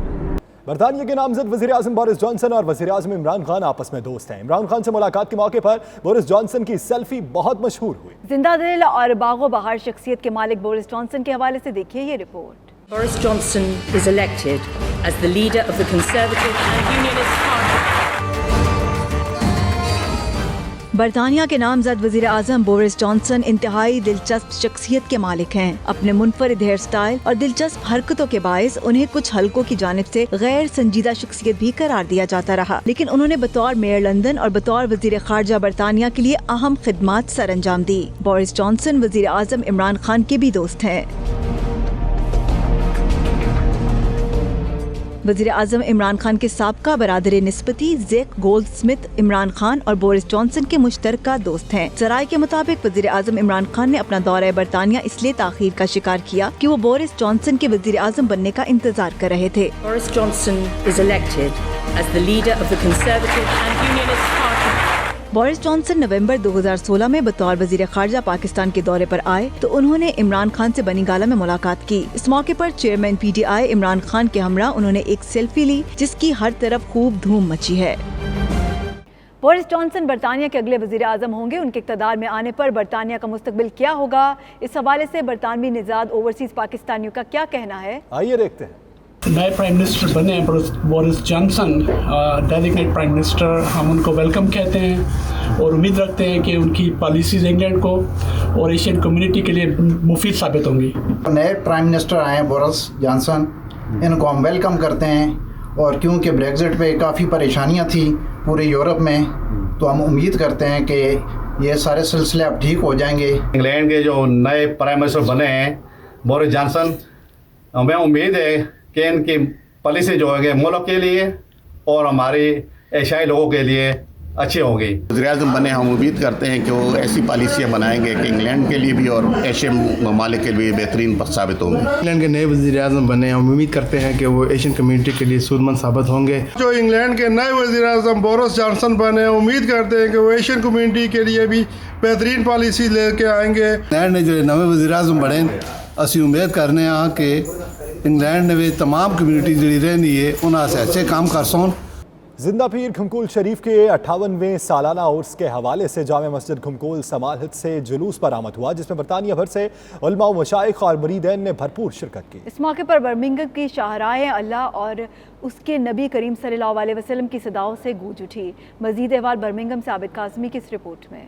बरतानिया के नामजद वज़ीर आज़म बोरिस जॉनसन और वज़ीर आज़म इमरान खान आपस में दोस्त हैं। इमरान खान से मुलाकात के मौके पर बोरिस जॉनसन की सेल्फी बहुत मशहूर हुई। जिंदा दिल और बागो बहार शख्सियत के मालिक बोरिस जॉनसन के हवाले से देखिए ये report. Boris Johnson is elected as the leader of the Conservative and Unionist Party. बरतानिया के नामजद वज़ीर आज़म बोरिस जॉनसन इंतहाई दिलचस्प शख्सियत के मालिक हैं। अपने मुनफरिद हेयर स्टाइल और दिलचस्प हरकतों के बायस उन्हें कुछ हलकों की जानिब से गैर संजीदा शख्सियत भी करार दिया जाता रहा, लेकिन उन्होंने बतौर मेयर लंदन और बतौर वज़ीर खारजा बरतानिया के लिए अहम खिदमात सर अंजाम दी। बोरिस जॉनसन वज़ीर आज़म इमरान खान के भी दोस्त हैं। वज़ीर आज़म इमरान खान के साबका बरादर निस्बती ज़ेक गोल्डस्मिथ इमरान खान और बोरिस जॉनसन के मुश्तरका दोस्त हैं। ज़राए के मुताबिक वज़ीर आज़म इमरान खान ने अपना दौरा बरतानिया इसलिए ताख़ीर का शिकार किया कि वो बोरिस जॉनसन के वज़ीर आज़म बनने का इंतजार कर रहे थे। Boris Johnson is elected as the leader of the Conservative and Unionist Party. Boris Johnson नवंबर 2016 में बतौर वज़ीर ख़ारजा पाकिस्तान के दौरे पर आए तो उन्होंने इमरान खान से बनी गाला में मुलाकात की। इस मौके पर चेयरमैन PTI इमरान खान के हमरा उन्होंने एक सेल्फी ली जिसकी हर तरफ खूब धूम मची है। बोरिस जॉनसन बरतानिया के अगले वज़ीर आज़म होंगे। उनके इक़्तिदार में आने पर बरतानिया का मुस्तकबिल क्या होगा, इस हवाले से बरतानवी निज़ाद ओवरसीज़ पाकिस्तानियों का क्या कहना है, आइए देखते हैं। नए प्राइम मिनिस्टर बने हैं Boris Johnson, designate prime minister, हम उनको वेलकम कहते हैं और उम्मीद रखते हैं कि उनकी पॉलिसीज़ इंग्लैंड को और एशियन कम्युनिटी के लिए मुफीद साबित होंगी। नए प्राइम मिनिस्टर आए हैं बोरिस जॉनसन, इनको हम वेलकम करते हैं और क्योंकि ब्रेग्जिट पे काफ़ी परेशानियां थी पूरे यूरोप में, तो हम उम्मीद करते हैं कि ये सारे सिलसिले अब ठीक हो जाएंगे। इंग्लैंड के जो नए प्राइम मिनिस्टर बने हैं बोरिस जॉनसन, हमें उम्मीद है कि इनकी पॉलिसी जो है मुल्क के लिए और हमारे एशियाई लोगों के लिए अच्छी होगी। वज़ीर-ए-आज़म बने, हम उम्मीद करते हैं कि वो ऐसी पॉलिसियाँ बनाएंगे कि इंग्लैंड के लिए भी और एशियन ममालिक के लिए बेहतरीन साबित होंगे। इंग्लैंड के नए वज़ीर-ए-आज़म बने, हम उम्मीद करते हैं कि वो एशियन कम्युनिटी के लिए सूदमंद साबित होंगे। जो इंग्लैंड के नए वज़ीर-ए-आज़म बोरिस जॉनसन बने, उम्मीद करते हैं कि वो एशियन कम्युनिटी के लिए भी बेहतरीन पॉलिसी लेके आएंगे। इंग्लैंड ने जो नवे वज़ीर-ए-आज़म बने, असी उम्मीद करने हाँ कि इंग्लैंड ने तमाम कम्युनिटी जी रही है उन्होंने से अच्छे काम कर सोन। जिंदा पीर घुमकोल शरीफ के 58वें सालाना उर्स के हवाले से जामे मस्जिद घुमकोल समालहत से जुलूस बरामद हुआ जिसमें बरतानिया भर से उलमा व मशाइख और मुरीदैन ने भरपूर शिरकत की। इस मौके पर बर्मिंघम की शाहराएं अल्लाह और उसके नबी करीम सल्लल्लाहु अलैहि वसल्लम की सदाओं से गूंज उठी। मजीद अहवाल बर्मिंघम से आबिद काज़मी की इस रिपोर्ट में।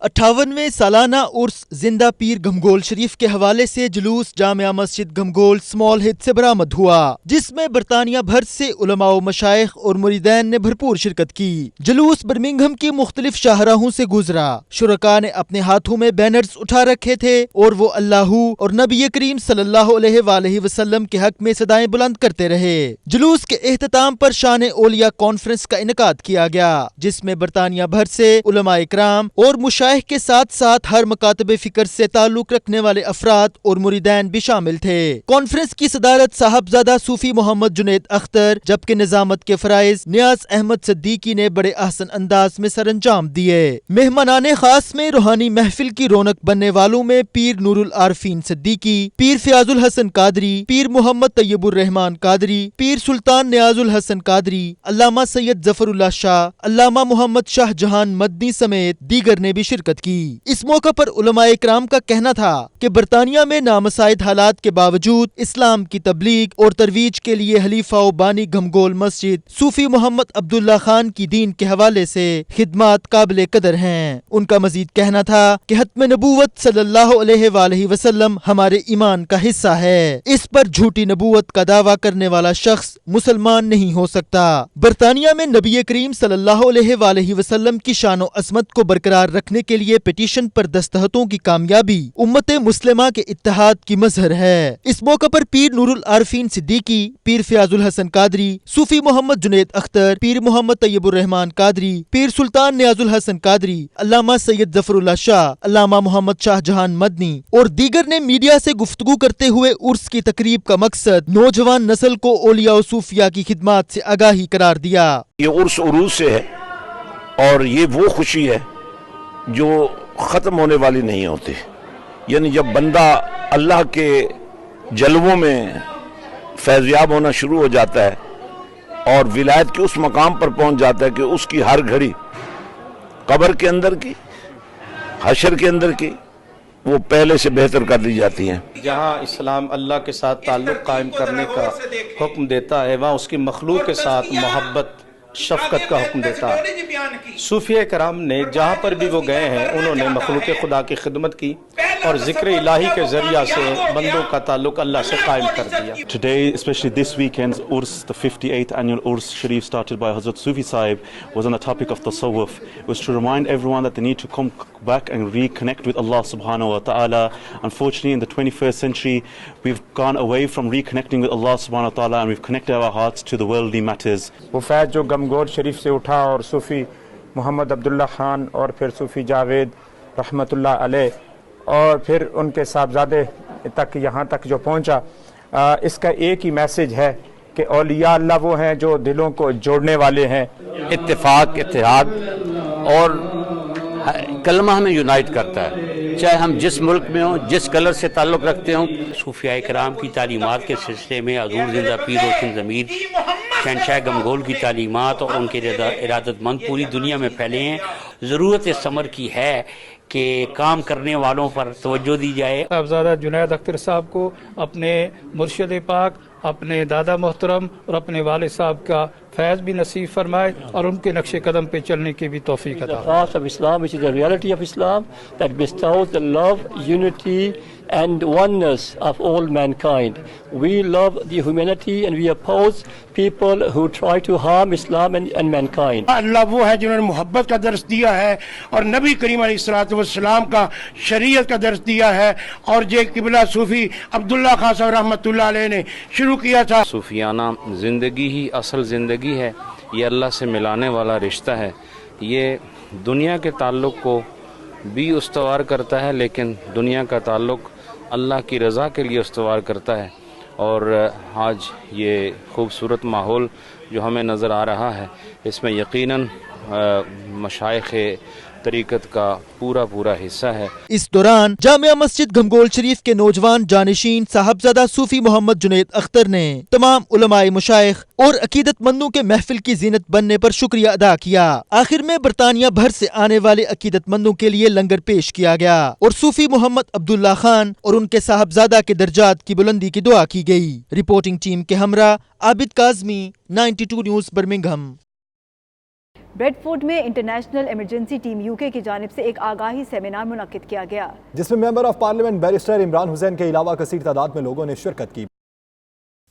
अट्ठावनवें सालाना उर्स जिंदा पीर घमगोल शरीफ के हवाले से जुलूस जामिया मस्जिद घमगोल स्मॉल हित से बरामद हुआ जिसमें बरतानिया भर से उलमा व मशाइख और मुरीदैन ने भरपूर शिरकत की। जुलूस बर्मिंघम की मुख्तलिफ शाहराहों से गुजरा। शुरका ने अपने हाथों में बैनर्स उठा रखे थे और वो अल्लाहू और नबी करीम सल्लल्लाहु अलैहि वसल्लम के हक में सदाएं बुलंद करते रहे। जुलूस के एहतताम पर शान ओलिया कॉन्फ्रेंस का इनकाद किया गया जिसमें बरतानिया भर से उलमा इकराम और मुशाइख के साथ साथ हर मकातबे फिक्र से ताल्लुक रखने वाले अफराद और मुरीदैन भी शामिल थे। कॉन्फ्रेंस की सदारत साहबजादा सूफी मोहम्मद जुनैद अख्तर जबकि निजामत के फराइज नियाज अहमद सिद्दीकी ने बड़े अहसन अंदाज में सर अंजाम दिए। मेहमानाने खास में रूहानी महफिल की रौनक बनने वालों में पीर नूरुल आरफीन सिद्दीकी, पीर फियाजुल हसन कादरी, पीर मोहम्मद तैयबुर रहमान कादरी, पीर सुल्तान नियाजुल हसन कादरी, अल्लामा सैयद जफरुल्लाह शाह, अल्लामा मोहम्मद शाह जहान मदनी समेत दीगर ने भी शिरकत की। इस मौका पर उलमा इकराम का कहना था कि बरतानिया में नामसाइद हालात के बावजूद इस्लाम की तबलीग और तरवीज के लिए हलीफा व बानी घमगोल मस्जिद सूफी मोहम्मद अब्दुल्ला खान की दीन के हवाले से खिदमात काबिल कदर हैं। उनका मजीद कहना था कि हत्म नबूवत सल्लल्लाहु अलैहि वसल्लम हमारे ईमान का हिस्सा है। इस पर झूठी नबूवत का दावा करने वाला शख्स मुसलमान नहीं हो सकता। बरतानिया में नबी करीम सल्लल्लाहु अलैहि वसल्लम की शान व अज़मत को बरकरार रखने के लिए पिटीशन पर दस्तखतों की कामयाबी उम्मत मुस्लिमा के इत्तेहाद की मजहर है। इस मौका पर पीर नूरुल आरफीन सिद्दीकी, पीर फियाजुल हसन कादरी, सूफी मोहम्मद जुनैद अख्तर, पीर मोहम्मद तैयबुर रहमान कादरी, पीर सुल्तान नियाजुल हसन कादरी, अल्लामा सैयद जफरुल्लाह शाह, अल्लामा मोहम्मद शाह जहान मदनी और दीगर ने मीडिया से गुफ्तगू करते हुए उर्स की तकरीब का मकसद नौजवान नस्ल को औलिया और सूफिया की खिदमात से आगाही करार दिया। ये उर्स उरूज से है और ये वो खुशी है जो ख़त्म होने वाली नहीं होती। यानी जब बंदा अल्लाह के जलवों में फैज़याब होना शुरू हो जाता है और विलायत के उस मकाम पर पहुंच जाता है कि उसकी हर घड़ी कब्र के अंदर की, हशर के अंदर की, वो पहले से बेहतर कर दी जाती हैं। जहाँ इस्लाम अल्लाह के साथ ताल्लुक़ कायम करने का हुक्म देता है वहाँ उसकी मखलूक के साथ मोहब्बत शफ़क़त का हुक्म देता है। सूफिया कराम ने जहाँ पर भी वो गए हैं उन्होंने मखलूक खुदा की खिदमत की اور ذکر الہی کے ذریعہ سے بندوں کا تعلق اللہ سے قائم کر دیا. Today, especially this weekend's Urs, the 58th annual Urs Sharif started by Hazrat Sufi Sahib, was on the topic of tasawwuf. It was to remind everyone that they need to come back and reconnect with Allah subhanahu wa ta'ala. Unfortunately, in the 21st century, we've gone away from reconnecting with Allah subhanahu wa ta'ala and we've connected our hearts to the worldly matters. وہ فیض جو گمگول شریف سے اٹھا اور صوفی محمد عبداللہ خان اور پھر صوفی جاوید رحمۃ اللہ علیہ اور پھر ان کے صاحبزادے تک یہاں تک جو پہنچا، اس کا ایک ہی میسج ہے کہ اولیاء اللہ وہ ہیں جو دلوں کو جوڑنے والے ہیں. اتفاق، اتحاد اور کلمہ ہمیں یونائٹ کرتا ہے، چاہے ہم جس ملک میں ہوں، جس کلر سے تعلق رکھتے ہوں. صوفیاء کرام کی تعلیمات کے سلسلے میں حضور زندہ پیر روشن ضمیر شہنشاہ گمگول کی تعلیمات اور ان کے ارادت مند پوری دنیا میں پھیلے ہیں. ضرورت اس امر کی ہے کہ کام کرنے والوں پر توجہ دی جائے. صاحبزادہ جنید اختر صاحب کو اپنے مرشد پاک، اپنے دادا محترم اور اپنے والد صاحب کا فیض بھی نصیب فرمائے اور ان کے نقش قدم پہ چلنے کی بھی توفیق عطا. of Islam, which is the reality of Islam, that bestows the love, unity and oneness of all mankind. We love the humanity and we oppose people who try to harm Islam and mankind. اللہ وہ ہے جنہوں نے محبت کا درس دیا ہے اور نبی کریم علیہ الصلوۃ والسلام کا شریعت کا درس دیا ہے، اور جو قبلہ صوفی عبداللہ خان صاحب رحمۃ اللہ علیہ نے شروع کیا تھا. صوفیانہ زندگی ہی اصل زندگی ہے، یہ اللہ سے ملانے والا رشتہ ہے. یہ دنیا کے تعلق کو بھی استوار کرتا ہے، لیکن دنیا کا تعلق اللہ کی رضا کے لیے استوار کرتا ہے. اور آج یہ خوبصورت ماحول جو ہمیں نظر آ رہا ہے، اس میں یقیناً مشائخ طریقت کا پورا حصہ ہے. اس دوران جامعہ مسجد گھمگول شریف کے نوجوان جانشین صاحبزادہ صوفی محمد جنید اختر نے تمام علماء مشائخ اور عقیدت مندوں کے محفل کی زینت بننے پر شکریہ ادا کیا. آخر میں برطانیہ بھر سے آنے والے عقیدت مندوں کے لیے لنگر پیش کیا گیا اور صوفی محمد عبداللہ خان اور ان کے صاحبزادہ کے درجات کی بلندی کی دعا کی گئی. رپورٹنگ ٹیم کے ہمراہ Abid Kazmi, 92 news Birmingham. Bradford میں international emergency team U K کی جانب سے ایک آگاہی سیمینار منعقد کیا گیا، جس میں member of parliament barrister Imran Hussain کے علاوہ کثیر تعداد میں لوگوں نے شرکت کی.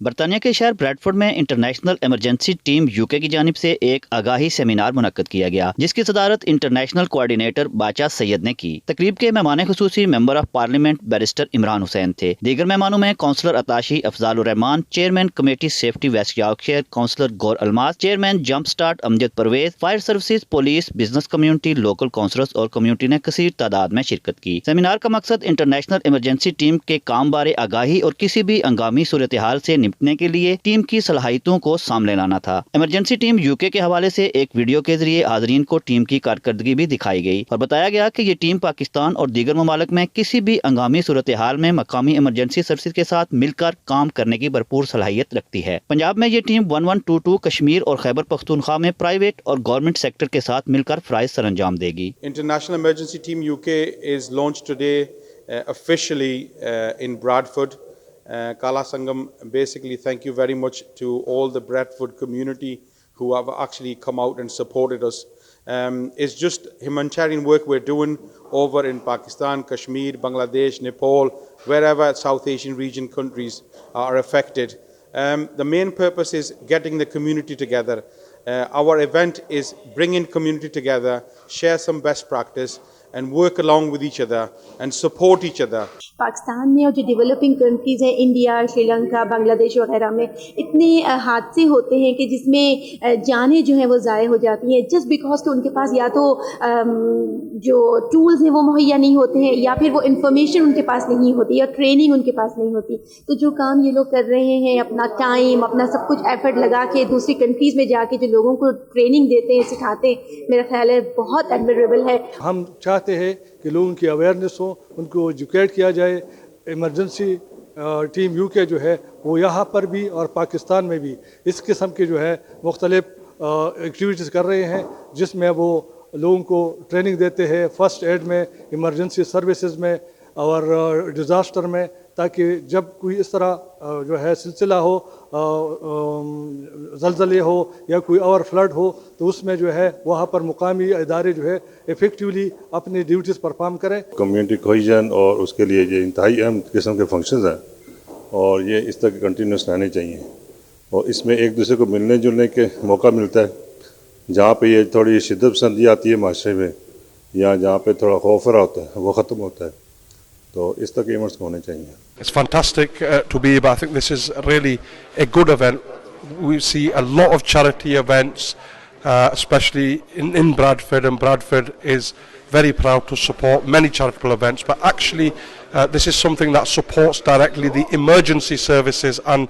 برطانیہ کے شہر بریڈ فورڈ میں international emergency team U K کی جانب سے ایک آگاہی سیمینار منعقد کیا گیا، جس کی صدارت انٹرنیشنل کوارڈینیٹر باچا سید نے کی. تقریب کے مہمان خصوصی member of parliament barrister Imran Hussain تھے. دیگر مہمانوں میں councillor Atashi Afzal Urrehman, chairman committee safety West Yorkshire councillor Gor Almas, chairman jump start Amjad Pervez, fire services, police, business community, local councillors اور کمیونٹی نے کثیر تعداد میں شرکت کی. سیمینار کا مقصد انٹرنیشنل ایمرجنسی ٹیم کے کام بارے آگاہی اور کسی بھی ہنگامی صورتحال سے نمٹنے کے لیے ٹیم کی صلاحیتوں کو سامنے لانا تھا. ایمرجنسی ٹیم یو کے حوالے سے ایک ویڈیو کے ذریعے حاضرین کو ٹیم کی کارکردگی بھی دکھائی گئی اور بتایا گیا کہ یہ ٹیم پاکستان اور دیگر ممالک میں کسی بھی ہنگامی صورتحال میں مقامی ایمرجنسی سروسز کے ساتھ مل کر کام کرنے کی بھرپور صلاحیت رکھتی ہے. پنجاب میں یہ ٹیم 1122 کشمیر اور خیبر پختونخوا میں پرائیویٹ اور گورنمنٹ سیکٹر کے ساتھ مل کر فرائض سر انجام دے گی. International emergency team U K is launch today officially in Bradford. Kala Sangam, basically thank you very much to all the Bradford community who have actually come out and supported us. It's just humanitarian work we're doing over in Pakistan, Kashmir, Bangladesh, Nepal, wherever South Asian region countries are affected. The main purpose is getting the community together. Our event is bringing community together, share some best practice and work along with each other and support each other. Pakistan میں اور جو developing countries ہیں، India, Sri Lanka, بنگلہ دیش وغیرہ میں اتنے حادثے ہوتے ہیں کہ جس میں جانیں جو ہیں وہ ضائع ہو جاتی ہیں جسٹ بیکاز کہ ان کے پاس یا تو جو ٹولز ہیں وہ مہیا نہیں ہوتے ہیں یا پھر وہ انفارمیشن ان کے پاس نہیں ہوتی یا ٹریننگ ان کے پاس نہیں ہوتی. تو جو کام یہ لوگ کر رہے ہیں، اپنا ٹائم، اپنا سب کچھ ایفرٹ لگا کے دوسری کنٹریز میں جا کے جو لوگوں کو ٹریننگ دیتے ہیں، سکھاتے ہیں، میرا خیال ہے بہت ایڈمیریبل ہے. ہم چاہتے ہیں کہ لوگوں کی اویئرنیس ہو، ان کو ایجوکیٹ کیا جائے. ایمرجنسی ٹیم یو کے جو ہے وہ یہاں پر بھی اور پاکستان میں بھی اس قسم کے جو ہے مختلف ایکٹیویٹیز کر رہے ہیں، جس میں وہ لوگوں کو ٹریننگ دیتے ہیں فرسٹ ایڈ میں، ایمرجنسی سروسز میں اور ڈیزاسٹر میں، ताकि जब कोई इस तरह जो है सिलसिला हो, ज़लज़ले हो या कोई और फ्लड हो, तो उसमें जो है वहाँ पर मुकामी इदारे जो है इफ़ेक्टिवली अपनी ड्यूटीज़ परफॉर्म करें। कम्युनिटी कोहिजन और उसके लिए ये इंतहाई अहम किस्म के फंक्शंस हैं और ये इस तरह कंटिन्यूस रहने चाहिए और इसमें एक दूसरे को मिलने जुलने के मौका मिलता है। जहाँ पे ये थोड़ी शिद्दत पसंदी आती है माशरे में या जहाँ पे थोड़ा खौफ होता है वो ख़त्म होता है, तो इस तरह के इवेंट्स होने चाहिए। It's fantastic to be here. I think this is really a good event. We see a lot of charity events, especially in Bradford, and Bradford is very proud to support many charitable events, but actually this is something that supports directly the emergency services and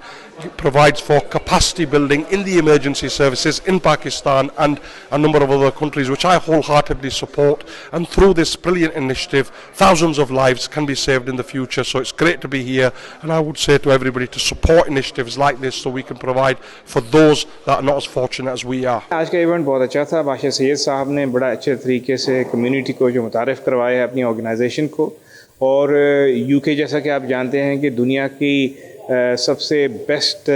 provides for capacity building in the emergency services in Pakistan and a number of other countries, which I wholeheartedly support. And through this brilliant initiative, thousands of lives can be saved in the future. So it's great to be here, and I would say to everybody to support initiatives like this so we can provide for those that are not as fortunate as we are. आज का event बहुत अच्छा था। बादशाह सैयद साहब ने बड़ा अच्छे तरीके से कम्युनिटी को जो मुतारिफ़ करवाया है अपनी ऑर्गेनाइजेशन को, और यूके जैसा कि आप जानते हैं कि दुनिया की सबसे बेस्ट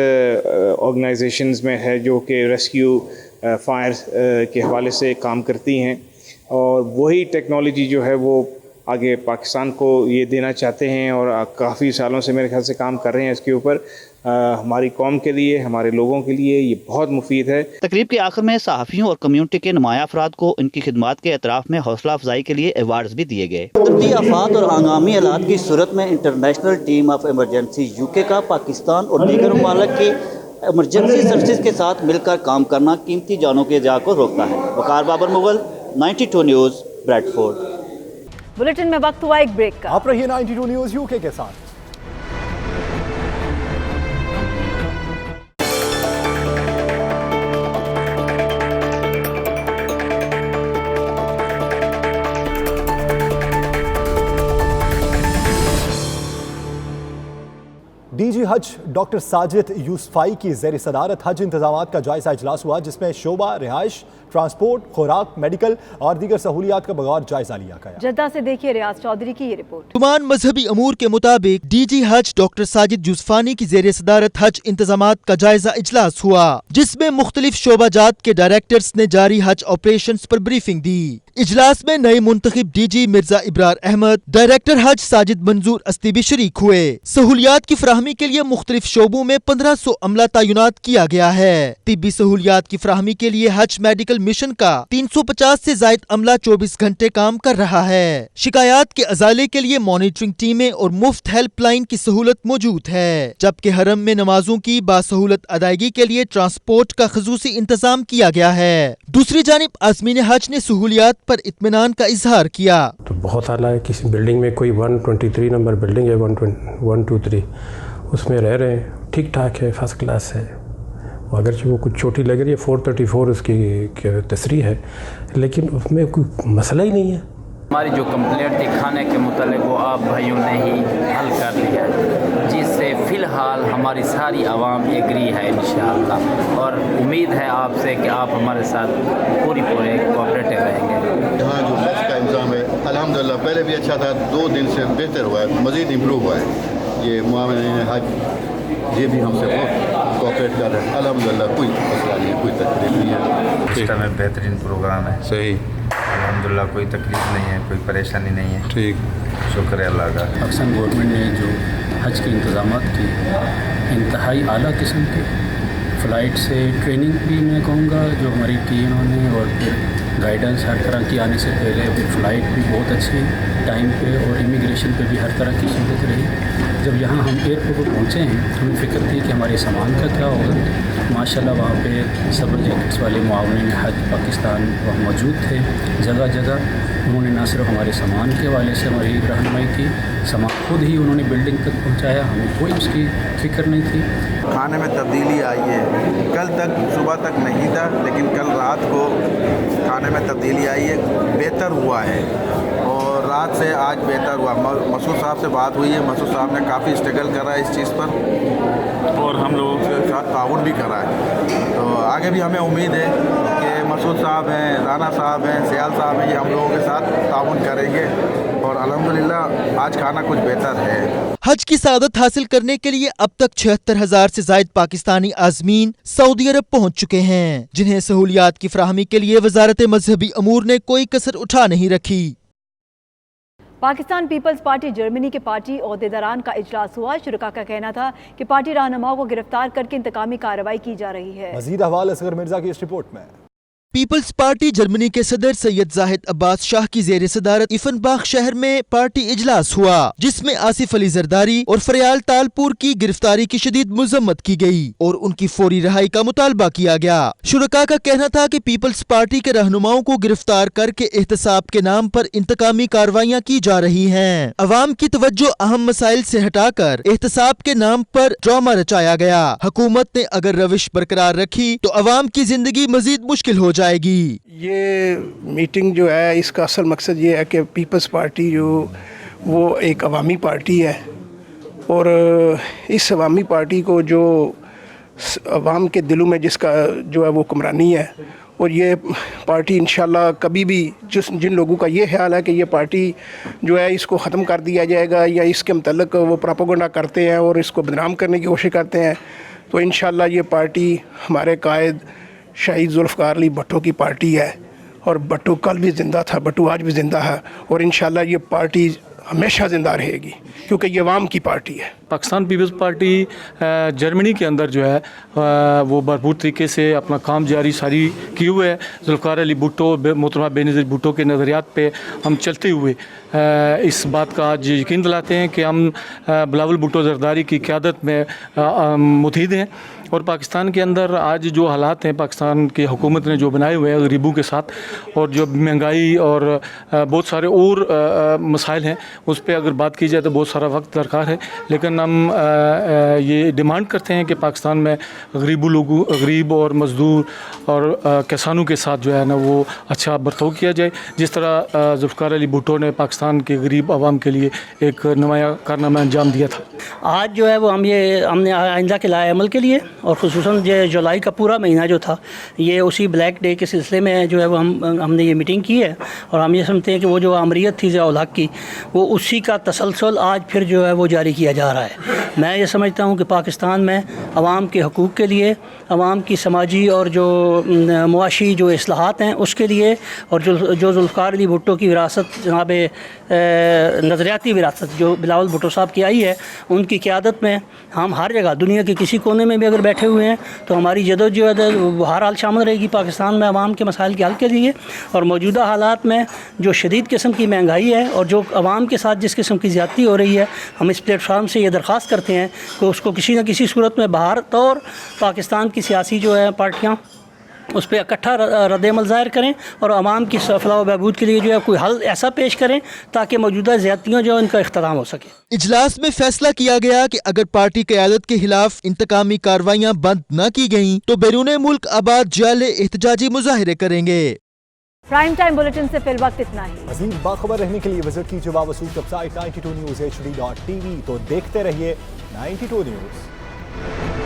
ऑर्गेनाइजेशंस में है जो कि रेस्क्यू फायर के हवाले से काम करती हैं, और वही टेक्नोलॉजी जो है वो आगे पाकिस्तान को ये देना चाहते हैं और काफ़ी सालों से मेरे ख्याल से काम कर रहे हैं इसके ऊपर। हमारी कौम के लिए, हमारे लोगों के लिए ये बहुत मुफीद है। तकरीब के आखिर में सहाफ़ियों और कम्युनिटी के नुमाया अफराद को इनकी खिदमात के एतराफ़ में हौसला अफजाई के लिए अवार्ड्स भी दिए गए। कुदरती आफात और हंगामी हालात की सूरत में international team of emergency UK का पाकिस्तान और दीगर ममालिक के इमरजेंसी सर्विसेज के साथ मिलकर काम करना कीमती जानों के ज़िया को रोकता है। Waqar Babar Mughal, 92 news, Bradford. Bulletin में वक्त हुआ एक ब्रेक का। आप रहिए 92 न्यूज़ यूके के साथ। डीजी हज डॉक्टर साजिद यूसुफाई की ज़ेर सदारत हज इंतजामात का जायजा इजलास हुआ, जिसमें शोबा, रिहाइश, ट्रांसपोर्ट, खुराक, मेडिकल और दीगर सहूलियात का बगौर जायजा लिया गया। जद्दा से देखिए रियाज चौधरी की ये रिपोर्ट। तमाम मजहबी अमूर के मुताबिक डीजी हज डॉक्टर साजिद यूसुफानी की ज़ेर सदारत हज इंतजामात का जायजा इजलास हुआ, जिसमें मुख्तलिफ शोबाजात के डायरेक्टर्स ने जारी हज ऑपरेशन पर ब्रीफिंग दी। इजलास में नए मुंतखब डीजी मिर्जा इब्रार अहमद, डायरेक्टर हज साजिद मंजूर अस्ती भी शरीक हुए। सहूलियात की फराहमी के लिए मुख्तलिफ शोबों में 1500 अमला तैनात किया गया है। तिब्बी सहूलियात की फराहमी के लिए हज मेडिकल मिशन का 350 से जायद अमला 24 घंटे काम कर रहा है। शिकायत के अजाले के लिए मॉनिटरिंग टीमें और मुफ्त हेल्पलाइन की सहूलत मौजूद है, जबकि हरम में नमाजों की बासहूलत अदायगी के लिए ट्रांसपोर्ट का खसूसी इंतजाम किया गया है। दूसरी जानिब आज़मीन हज ने सहूलियात पर इत्मीनान का इजहार किया। तो बहुत आला है, किसी बिल्डिंग में कोई 123 नंबर बिल्डिंग है, 123 उसमें रह रहे हैं, ठीक ठाक है, फर्स्ट क्लास है। अगरचे वो कुछ छोटी लग रही है, 434 उसकी तस्रीह है, लेकिन उसमें कोई मसला ही नहीं है। हमारी जो कंप्लेंट थी खाने के मुतालिक वो आप भाइयों ने ही हल कर लिया, जिससे फ़िलहाल हमारी सारी आवाम एग्री है इंशाअल्लाह, और उम्मीद है आपसे कि आप हमारे साथ पूरे कोऑपरेटिव रहेंगे। यहाँ जो मेस का इंतज़ाम है अल्हम्दुलिल्लाह पहले भी अच्छा था, 2 दिन से बेहतर हुआ है, मज़ीद इम्प्रूव हुआ है। ये मुआविन हज ये भी हमसे बहुत कोऑपरेट कर रहे हैं, अल्हम्दुलिल्लाह कोई मसला नहीं है, कोई तकलीफ नहीं है। सिस्टम में बेहतरीन प्रोग्राम है, सही अल्हम्दुलिल्लाह, कोई तकलीफ नहीं है, कोई परेशानी नहीं है, ठीक, शुक्र है अल्लाह का। पाकिस्तान गवर्नमेंट ने जो हज के इंतज़ामात की इंतहाई आला किस्म के, फ़्लाइट से ट्रेनिंग भी मैं कहूँगा जो हमारी की इन्होंने, और फिर गाइडेंस हर तरह की आने से पहले, फिर फ़्लाइट भी बहुत अच्छी टाइम पे, और इमिग्रेशन पे भी हर तरह की सहूलत रही। जब यहाँ हम एयरपोर्ट पर पहुँचे हैं, हमें फ़िक्र थी कि हमारे सामान का क्या होगा। माशाल्लाह वहाँ पे सबर जैकेट्स वाले मुआविन हज पाकिस्तान वहाँ मौजूद थे जगह जगह। उन्होंने न सिर्फ हमारे सामान के हवाले से हमारी रहनुमाई की, सामान खुद ही उन्होंने बिल्डिंग तक पहुँचाया, हमें कोई उसकी फ़िक्र नहीं थी। खाने में तब्दीली आई है, कल तक सुबह तक नहीं था, लेकिन कल रात को खाने में तब्दीली आई है, बेहतर हुआ है, और रात से आज बेहतर हुआ। मसूद साहब से बात हुई है, मसूद साहब ने काफ़ी स्ट्रगल करा है इस चीज़ पर, और हम लोगों के साथ ताउन भी करा है। तो आगे भी हमें उम्मीद है कि मसूद साहब हैं, राना साहब हैं, सियाल साहब हैं, ये हम लोगों के साथ ताउन करेंगे और अल्हम्दुलिल्लाह आज खाना कुछ बेहतर है। हज की सादत हासिल करने के लिए अब तक 76,000 से जायद पाकिस्तानी आज़मीन सऊदी अरब पहुंच चुके हैं, जिन्हें सहूलियात की फराहमी के लिए वजारत मजहबी अमूर ने कोई कसर उठा नहीं रखी। पाकिस्तान पीपल्स पार्टी जर्मनी के पार्टी ओहदेदारान का इजलास हुआ। शुरका का कहना था कि पार्टी रहनुमाओं को गिरफ्तार करके इंतकामी कार्रवाई की जा रही है। मजीद अहवाल असगर मिर्जा की इस रिपोर्ट में। पीपल्स पार्टी जर्मनी के सदर सैयद जाहिद अब्बास शाह की जेर सदारत इफनबाग शहर में पार्टी इजलास हुआ, जिसमें आसिफ अली जरदारी और फरियाल तालपुर की गिरफ्तारी की शदीद मजम्मत की गई और उनकी फौरी रिहाई का मुतालबा किया गया। शुरका का कहना था कि पीपल्स पार्टी के रहनुमाओं को गिरफ्तार करके एहतसाब के नाम पर इंतकामी कार्रवाइयाँ की जा रही हैं। अवाम की तवज्जो अहम मसाइल से हटाकर एहतसाब के नाम पर ड्रामा रचाया गया। हुकूमत ने अगर रविश बरकरार रखी तो अवाम की जिंदगी मजीद मुश्किल हो जाएगी। ये मीटिंग जो है इसका असल मकसद ये है कि पीपल्स पार्टी जो वो एक अवामी पार्टी है और इस अवामी पार्टी को जो अवाम के दिलों में जिसका जो है वो हुक्मरानी है और ये पार्टी इंशाल्लाह कभी भी जिन लोगों का ये ख्याल है कि ये पार्टी जो है इसको ख़त्म कर दिया जाएगा या इसके मतलब वो प्रोपेगेंडा करते हैं और इसको बदनाम करने की कोशिश करते हैं, तो इंशाल्लाह ये पार्टी हमारे कायद शहीद जुल्फ़िकार अली भुट्टो की पार्टी है और भुट्टो कल भी ज़िंदा था, भुट्टो आज भी ज़िंदा है और इंशाल्लाह ये पार्टी हमेशा ज़िंदा रहेगी क्योंकि ये अवाम की पार्टी है। पाकिस्तान पीपल्स पार्टी जर्मनी के अंदर जो है वो भरपूर तरीके से अपना काम जारी सारी किए हुए है। जुल्फ़िकार अली भुट्टो मोहतरमा बेनज़ीर भुट्टो के नज़रियात पे हम चलते हुए इस बात का आज यकीन दिलाते हैं कि हम बिलावल भुट्टो ज़रदारी की क़यादत में मुतहिद हैं और पाकिस्तान के अंदर आज जो हालात हैं पाकिस्तान की हुकूमत ने जो बनाए हुए हैं गरीबों के साथ और जो महंगाई और बहुत सारे और मसाइल हैं उस पर अगर बात की जाए तो बहुत सारा वक्त दरकार है, लेकिन हम ये डिमांड करते हैं कि पाकिस्तान में गरीब और मज़दूर और किसानों के साथ जो है ना वो अच्छा बर्ताव किया जाए, जिस तरह जुल्फ़िकार अली भुट्टो ने पाकिस्तान के गरीब आवाम के लिए एक नुमाया कारनामा अंजाम दिया था। आज जो है वो हमने आइंदा के लाए अमल के लिए और ख़ुसूसन जुलाई का पूरा महीना जो था ये उसी ब्लैक डे के सिलसिले में जो है वो हमने ये मीटिंग की है और हम ये समझते हैं कि वो जो आमरीत थी ज़िया उल हक़ की वो उसी का तसलसल आज फिर जो है वो जारी किया जा रहा है। मैं ये समझता हूँ कि पाकिस्तान में आवाम के हकूक़ के लिए, आवाम की समाजी और जो मुआशी जो इस्लाहात हैं उसके लिए और जो जुल्फ़िकार अली भुट्टो की विरासत जनाब नज़रियाती विरासत जो बिलावल भुट्टो साहब की आई है उनकी क़यादत में हम हर जगह दुनिया के किसी कोने में भी अगर बैठे हुए हैं तो हमारी जदोजहद हर हाल शामिल रहेगी पाकिस्तान में आवाम के मसाइल के हल के लिए। और मौजूदा हालात में जो शदीद किस्म की महंगाई है और जो आवाम के साथ जिस किस्म की ज़्यादती हो रही है, हम इस प्लेटफार्म से ये दरख्वास्त करते हैं कि उसको किसी न किसी सूरत में बाहर तौर पाकिस्तान की सियासी जो है पार्टियाँ उस पर इकट्ठा रद्द-ए-अमल ज़ाहिर करें और आवाम की फलाह व बहबूद के लिए जो है कोई हल ऐसा पेश करें ताकि मौजूदा ज़्यादतियों जो इनका इख्तिताम हो सके। इजलास में फैसला किया गया कि अगर पार्टी क़यादत के खिलाफ इंतकामी कार्रवाइयाँ बंद न की गईं तो बैरून मुल्क आबाद जाले एहतजाजी मुजाहिरे करेंगे। प्राइम टाइम बुलेटिन से फिल वक्त इतना ही। मज़ीद बाखबर रहने के लिए विजिट कीजिए बावसूख वेबसाइट 92newshd.tv। तो देखते रहिए 92 न्यूज़।